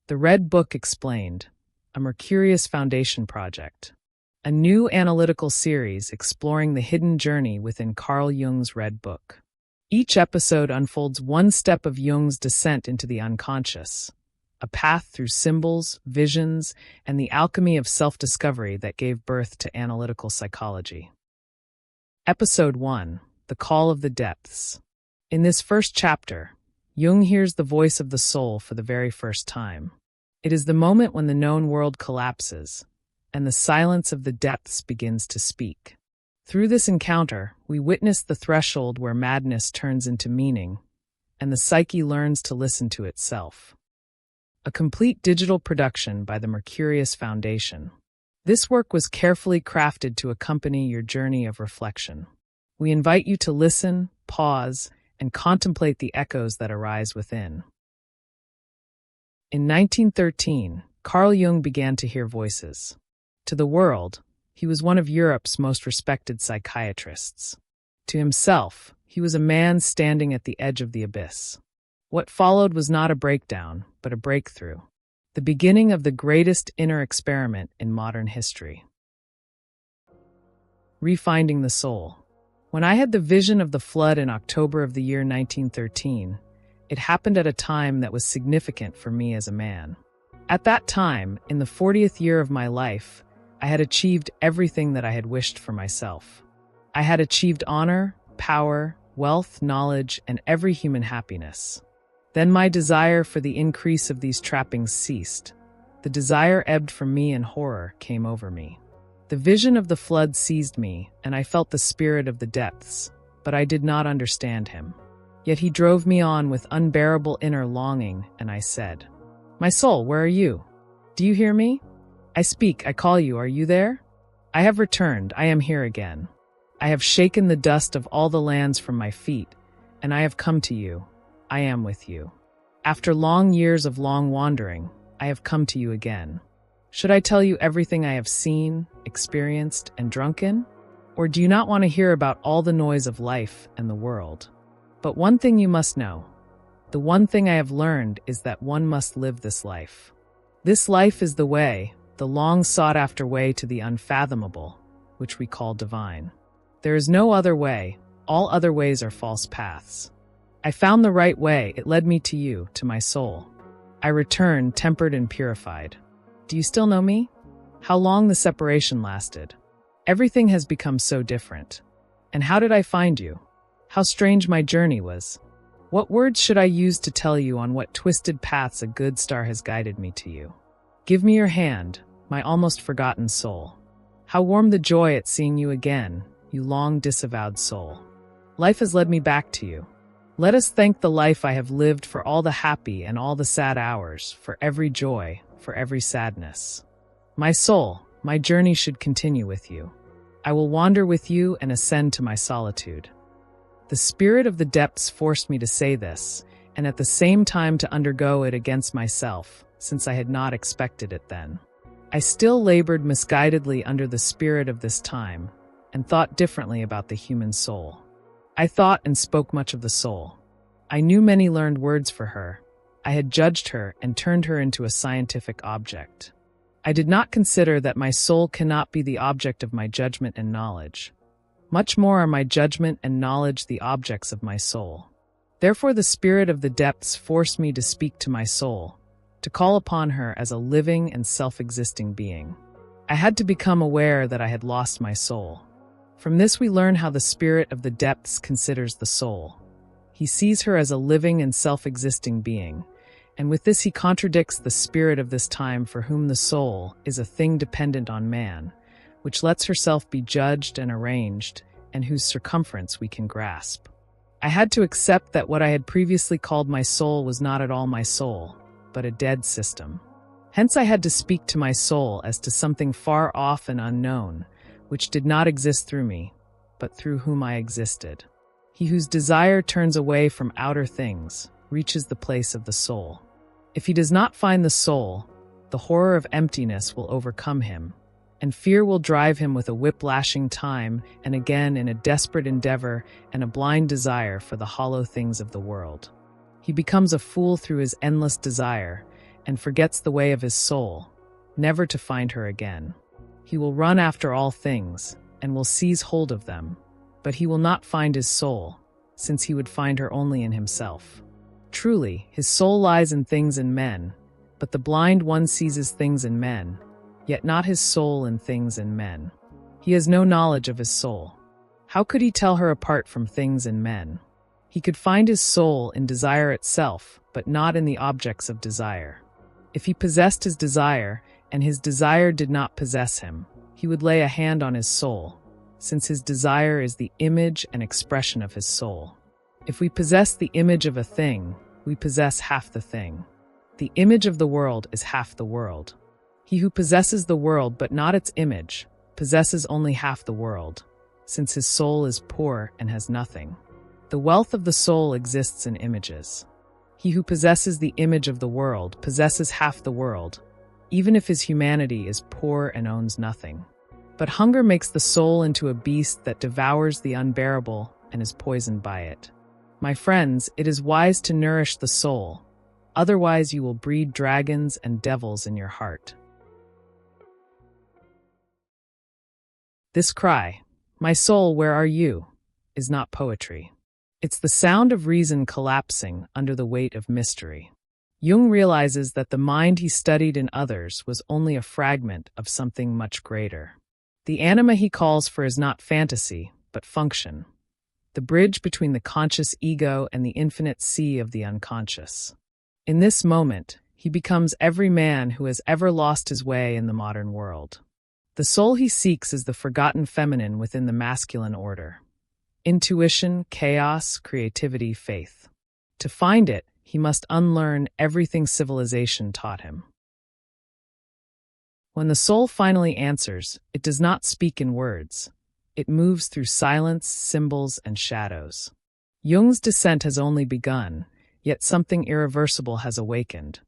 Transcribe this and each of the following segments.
The Red Book Explained, a Mercurius Foundation project. A new analytical series exploring the hidden journey within Carl Jung's Red Book. Each episode unfolds one step of Jung's descent into the unconscious, a path through symbols, visions, and the alchemy of self-discovery that gave birth to analytical psychology. Episode 1. The Call of the Depths. In this first chapter, Jung hears the voice of the soul for the very first time. It is the moment when the known world collapses, and the silence of the depths begins to speak. Through this encounter, we witness the threshold where madness turns into meaning, and the psyche learns to listen to itself. A complete digital production by the Mercurius Foundation. This work was carefully crafted to accompany your journey of reflection. We invite you to listen, pause, and contemplate the echoes that arise within. In 1913, Carl Jung began to hear voices. To the world, he was one of Europe's most respected psychiatrists. To himself, he was a man standing at the edge of the abyss. What followed was not a breakdown, but a breakthrough. The beginning of the greatest inner experiment in modern history. Refinding the soul. When I had the vision of the flood in October of the year 1913, it happened at a time that was significant for me as a man. At that time, in the 40th year of my life, I had achieved everything that I had wished for myself. I had achieved honor, power, wealth, knowledge, and every human happiness. Then my desire for the increase of these trappings ceased. The desire ebbed from me and horror came over me. The vision of the flood seized me, and I felt the spirit of the depths, but I did not understand him. Yet he drove me on with unbearable inner longing, and I said, "My soul, where are you? Do you hear me? I speak, I call you, are you there? I have returned, I am here again. I have shaken the dust of all the lands from my feet, and I have come to you. I am with you. After long years of long wandering, I have come to you again. Should I tell you everything I have seen, experienced, and drunk in? Or do you not want to hear about all the noise of life and the world? But one thing you must know. The one thing I have learned is that one must live this life. This life is the way, the long sought-after way to the unfathomable, which we call divine. There is no other way. All other ways are false paths. I found the right way. It led me to you, to my soul. I returned, tempered and purified. Do you still know me? How long the separation lasted? Everything has become so different. And how did I find you? How strange my journey was. What words should I use to tell you on what twisted paths a good star has guided me to you? Give me your hand, my almost forgotten soul. How warm the joy at seeing you again, you long disavowed soul. Life has led me back to you. Let us thank the life I have lived for all the happy and all the sad hours, for every joy, for every sadness. My soul, my journey should continue with you. I will wander with you and ascend to my solitude. The spirit of the depths forced me to say this, and at the same time to undergo it against myself, since I had not expected it then. I still labored misguidedly under the spirit of this time, and thought differently about the human soul. I thought and spoke much of the soul. I knew many learned words for her. I had judged her and turned her into a scientific object. I did not consider that my soul cannot be the object of my judgment and knowledge. Much more are my judgment and knowledge the objects of my soul. Therefore the spirit of the depths forced me to speak to my soul, to call upon her as a living and self-existing being. I had to become aware that I had lost my soul. From this we learn how the spirit of the depths considers the soul. He sees her as a living and self-existing being, and with this he contradicts the spirit of this time for whom the soul is a thing dependent on man, which lets herself be judged and arranged, and whose circumference we can grasp. I had to accept that what I had previously called my soul was not at all my soul, but a dead system. Hence I had to speak to my soul as to something far off and unknown, which did not exist through me, but through whom I existed. He whose desire turns away from outer things reaches the place of the soul. If he does not find the soul, the horror of emptiness will overcome him, and fear will drive him with a whip-lashing time and again in a desperate endeavor and a blind desire for the hollow things of the world. He becomes a fool through his endless desire, and forgets the way of his soul, never to find her again. He will run after all things, and will seize hold of them, but he will not find his soul, since he would find her only in himself. Truly, his soul lies in things and men, but the blind one seizes things in men, yet not his soul in things and men. He has no knowledge of his soul. How could he tell her apart from things and men? He could find his soul in desire itself, but not in the objects of desire. If he possessed his desire, and his desire did not possess him, he would lay a hand on his soul, since his desire is the image and expression of his soul. If we possess the image of a thing, we possess half the thing. The image of the world is half the world. He who possesses the world but not its image, possesses only half the world, since his soul is poor and has nothing. The wealth of the soul exists in images. He who possesses the image of the world possesses half the world, even if his humanity is poor and owns nothing. But hunger makes the soul into a beast that devours the unbearable and is poisoned by it. My friends, it is wise to nourish the soul, otherwise you will breed dragons and devils in your heart. This cry, "My soul, where are you?" is not poetry. It's the sound of reason collapsing under the weight of mystery. Jung realizes that the mind he studied in others was only a fragment of something much greater. The anima he calls for is not fantasy, but function, the bridge between the conscious ego and the infinite sea of the unconscious. In this moment, he becomes every man who has ever lost his way in the modern world. The soul he seeks is the forgotten feminine within the masculine order. Intuition, chaos, creativity, faith. To find it, he must unlearn everything civilization taught him. When the soul finally answers, it does not speak in words. It moves through silence, symbols, and shadows. Jung's descent has only begun, yet something irreversible has awakened,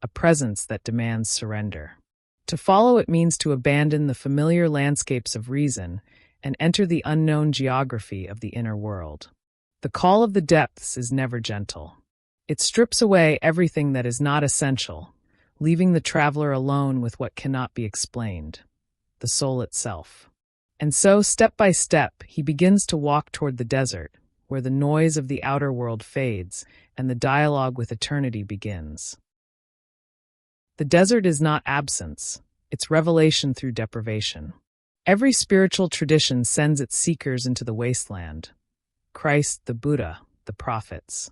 a presence that demands surrender. To follow it means to abandon the familiar landscapes of reason and enter the unknown geography of the inner world. The call of the depths is never gentle. It strips away everything that is not essential, leaving the traveler alone with what cannot be explained, the soul itself. And so, step by step, he begins to walk toward the desert, where the noise of the outer world fades and the dialogue with eternity begins. The desert is not absence, it's revelation through deprivation. Every spiritual tradition sends its seekers into the wasteland. Christ, the Buddha, the prophets.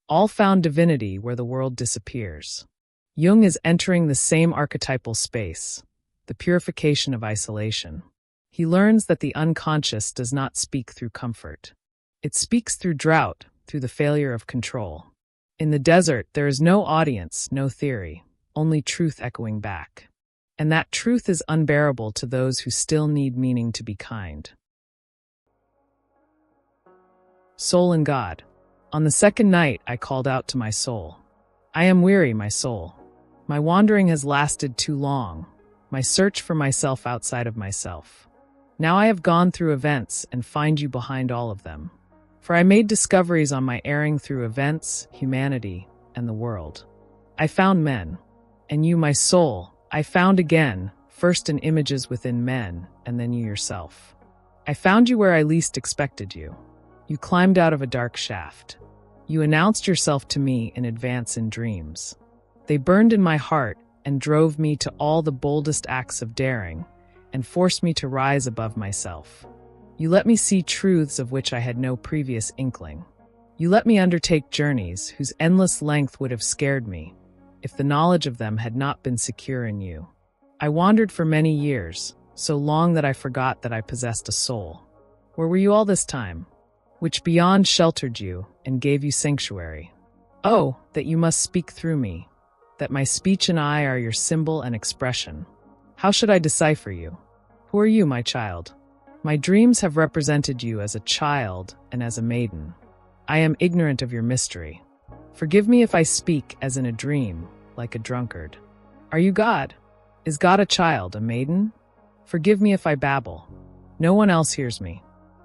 All found divinity where the world disappears. Jung is entering the same archetypal space, the purification of isolation. He learns that the unconscious does not speak through comfort. It speaks through drought, through the failure of control. In the desert, there is no audience, no theory, only truth echoing back. And that truth is unbearable to those who still need meaning to be kind. Soul and God. On the second night, I called out to my soul. I am weary, my soul. My wandering has lasted too long, my search for myself outside of myself. Now I have gone through events and find you behind all of them. For I made discoveries on my erring through events, humanity, and the world. I found men, and you, my soul, I found again, first in images within men, and then you yourself. I found you where I least expected you. You climbed out of a dark shaft. You announced yourself to me in advance in dreams. They burned in my heart and drove me to all the boldest acts of daring, and forced me to rise above myself. You let me see truths of which I had no previous inkling. You let me undertake journeys whose endless length would have scared me, if the knowledge of them had not been secure in you. I wandered for many years, so long that I forgot that I possessed a soul. Where were you all this time? Which beyond sheltered you and gave you sanctuary. Oh, that you must speak through me, that my speech and I are your symbol and expression. How should I decipher you? Who are you, my child? My dreams have represented you as a child and as a maiden. I am ignorant of your mystery. Forgive me if I speak as in a dream, like a drunkard. Are you God? Is God a child, a maiden? Forgive me if I babble. No one else hears me.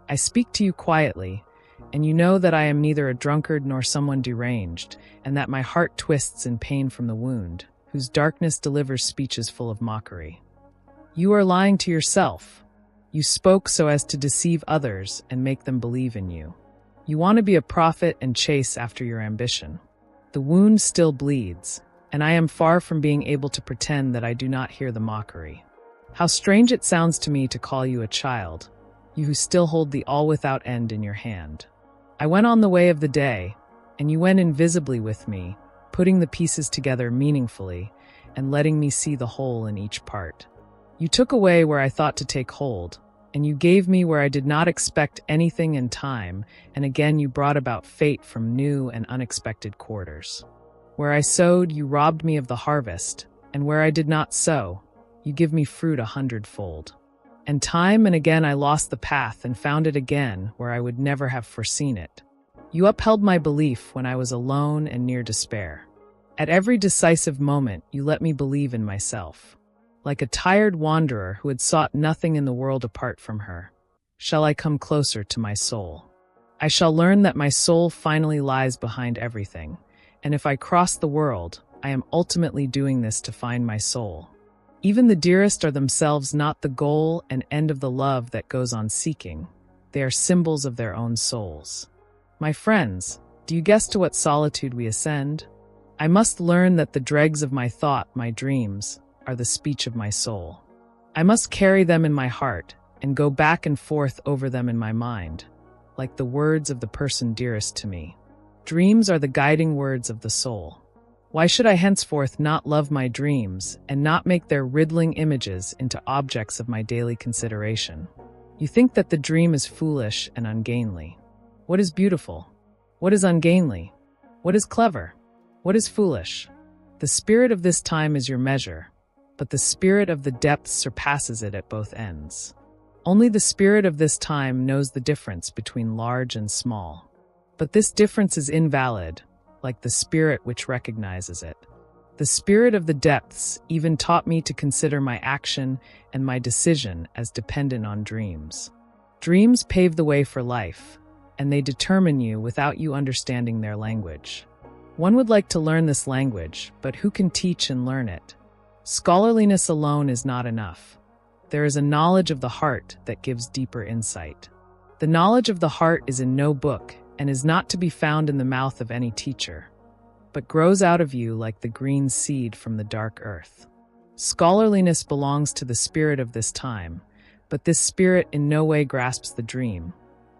I speak to you quietly, and you know that I am neither a drunkard nor someone deranged, and that my heart twists in pain from the wound, whose darkness delivers speeches full of mockery. You are lying to yourself. You spoke so as to deceive others and make them believe in you. You want to be a prophet and chase after your ambition. The wound still bleeds, and I am far from being able to pretend that I do not hear the mockery. How strange it sounds to me to call you a child, you who still hold the all without end in your hand. I went on the way of the day, and you went invisibly with me, putting the pieces together meaningfully and letting me see the whole in each part. You took away where I thought to take hold, and you gave me where I did not expect anything in time, and again you brought about fate from new and unexpected quarters. Where I sowed, you robbed me of the harvest, and where I did not sow, you give me fruit 100-fold. And time and again I lost the path and found it again where I would never have foreseen it. You upheld my belief when I was alone and near despair. At every decisive moment, you let me believe in myself. Like a tired wanderer who had sought nothing in the world apart from her, shall I come closer to my soul. I shall learn that my soul finally lies behind everything, and if I cross the world, I am ultimately doing this to find my soul. Even the dearest are themselves not the goal and end of the love that goes on seeking. They are symbols of their own souls. My friends, do you guess to what solitude we ascend? I must learn that the dregs of my thought, my dreams, are the speech of my soul. I must carry them in my heart and go back and forth over them in my mind, like the words of the person dearest to me. Dreams are the guiding words of the soul. Why should I henceforth not love my dreams and not make their riddling images into objects of my daily consideration? You think that the dream is foolish and ungainly. What is beautiful? What is ungainly? What is clever? What is foolish? The spirit of this time is your measure, but the spirit of the depths surpasses it at both ends. Only the spirit of this time knows the difference between large and small. But this difference is invalid, like the spirit which recognizes it. The spirit of the depths even taught me to consider my action and my decision as dependent on dreams. Dreams pave the way for life, and they determine you without you understanding their language. One would like to learn this language, but who can teach and learn it? Scholarliness alone is not enough. There is a knowledge of the heart that gives deeper insight. The knowledge of the heart is in no book, and is not to be found in the mouth of any teacher, but grows out of you like the green seed from the dark earth. Scholarliness belongs to the spirit of this time, but this spirit in no way grasps the dream,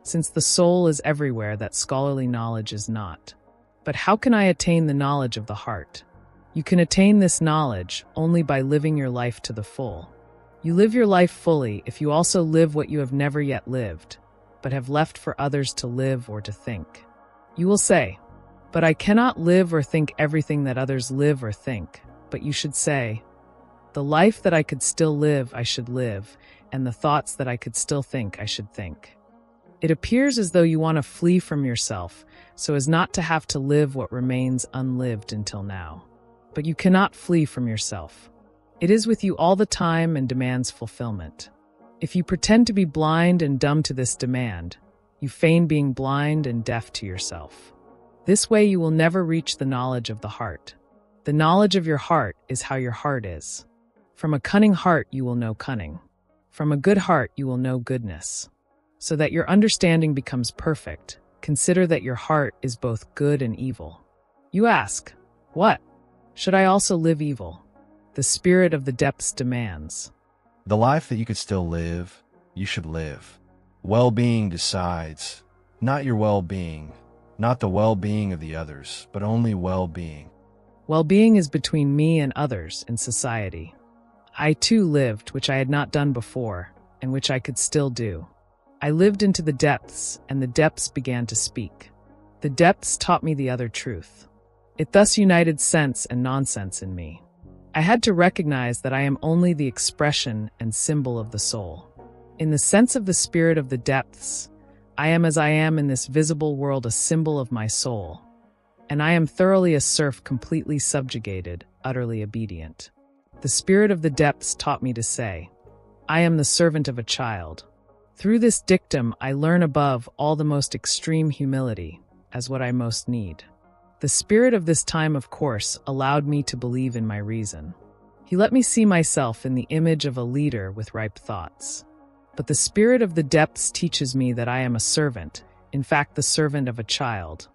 since the soul is everywhere that scholarly knowledge is not. But how can I attain the knowledge of the heart? You can attain this knowledge only by living your life to the full. You live your life fully if you also live what you have never yet lived, but have left for others to live or to think. You will say, but I cannot live or think everything that others live or think. But you should say, the life that I could still live, I should live, and the thoughts that I could still think, I should think. It appears as though you want to flee from yourself, so as not to have to live what remains unlived until now. But you cannot flee from yourself. It is with you all the time and demands fulfillment. If you pretend to be blind and dumb to this demand, you feign being blind and deaf to yourself. This way you will never reach the knowledge of the heart. The knowledge of your heart is how your heart is. From a cunning heart you will know cunning. From a good heart you will know goodness. So that your understanding becomes perfect, consider that your heart is both good and evil. You ask, what? Should I also live evil? The spirit of the depths demands. The life that you could still live, you should live. Well-being decides, not your well-being, not the well-being of the others, but only well-being. Well-being is between me and others in society. I too lived, which I had not done before, and which I could still do. I lived into the depths, and the depths began to speak. The depths taught me the other truth. It thus united sense and nonsense in me. I had to recognize that I am only the expression and symbol of the soul. In the sense of the spirit of the depths, I am as I am in this visible world, a symbol of my soul. And I am thoroughly a serf, completely subjugated, utterly obedient. The spirit of the depths taught me to say, I am the servant of a child. Through this dictum, I learn above all the most extreme humility, as what I most need. The spirit of this time, of course, allowed me to believe in my reason. He let me see myself in the image of a leader with ripe thoughts. But the spirit of the depths teaches me that I am a servant, in fact the servant of a child.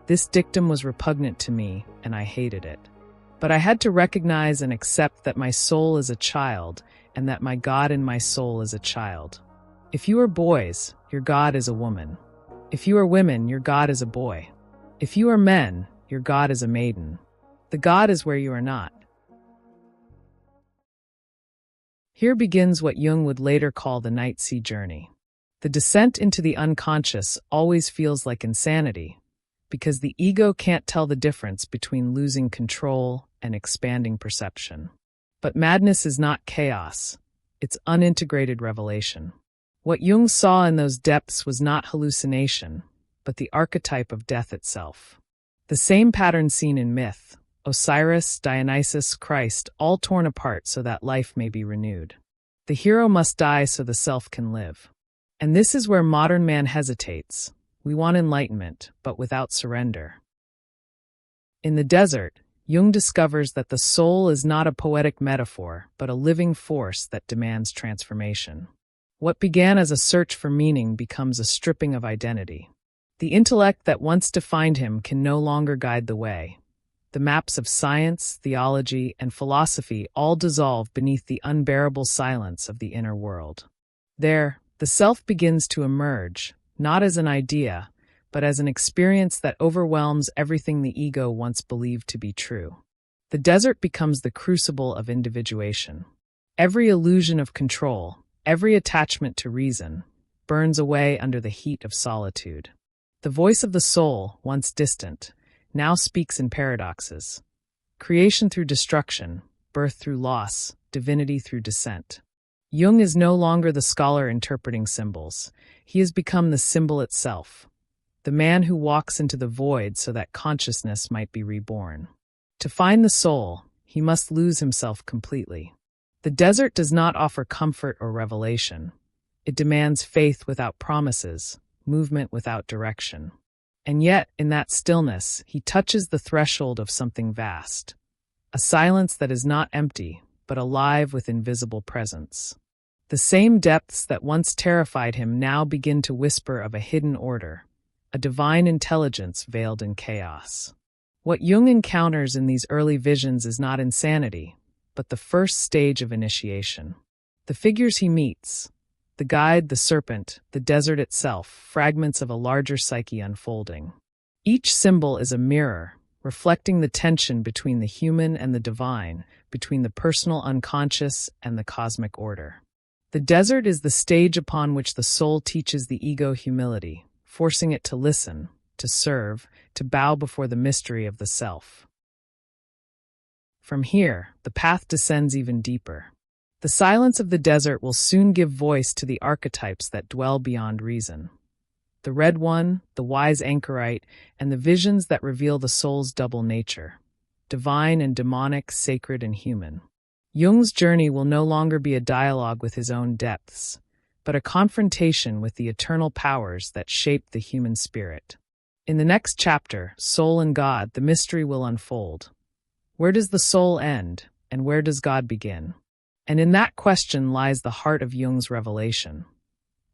This dictum was repugnant to me, and I hated it. But I had to recognize and accept that my soul is a child, and that my God in my soul is a child. If you are boys, your God is a woman. If you are women, your God is a boy. If you are men, your God is a maiden. The God is where you are not. Here begins what Jung would later call the night sea journey. The descent into the unconscious always feels like insanity, because the ego can't tell the difference between losing control and expanding perception. But madness is not chaos, it's unintegrated revelation. What Jung saw in those depths was not hallucination, but the archetype of death itself. The same pattern seen in myth, Osiris, Dionysus, Christ, all torn apart so that life may be renewed. The hero must die so the self can live. And this is where modern man hesitates. We want enlightenment, but without surrender. In the desert, Jung discovers that the soul is not a poetic metaphor, but a living force that demands transformation. What began as a search for meaning becomes a stripping of identity. The intellect that once defined him can no longer guide the way. The maps of science, theology, and philosophy all dissolve beneath the unbearable silence of the inner world. There, the self begins to emerge, not as an idea, but as an experience that overwhelms everything the ego once believed to be true. The desert becomes the crucible of individuation. Every illusion of control, every attachment to reason, burns away under the heat of solitude. The voice of the soul, once distant, now speaks in paradoxes. Creation through destruction, birth through loss, divinity through descent. Jung is no longer the scholar interpreting symbols. He has become the symbol itself, the man who walks into the void so that consciousness might be reborn. To find the soul, he must lose himself completely. The desert does not offer comfort or revelation. It demands faith without promises, movement without direction. And yet, in that stillness, he touches the threshold of something vast, a silence that is not empty, but alive with invisible presence. The same depths that once terrified him now begin to whisper of a hidden order, a divine intelligence veiled in chaos. What Jung encounters in these early visions is not insanity, but the first stage of initiation. The figures he meets, the guide, the serpent, the desert itself, fragments of a larger psyche unfolding. Each symbol is a mirror, reflecting the tension between the human and the divine, between the personal unconscious and the cosmic order. The desert is the stage upon which the soul teaches the ego humility, forcing it to listen, to serve, to bow before the mystery of the self. From here, the path descends even deeper. The silence of the desert will soon give voice to the archetypes that dwell beyond reason. The Red One, the wise anchorite, and the visions that reveal the soul's double nature, divine and demonic, sacred and human. Jung's journey will no longer be a dialogue with his own depths, but a confrontation with the eternal powers that shape the human spirit. In the next chapter, Soul and God, the mystery will unfold. Where does the soul end, and where does God begin? And in that question lies the heart of Jung's revelation,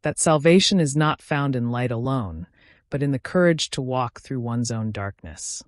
that salvation is not found in light alone, but in the courage to walk through one's own darkness.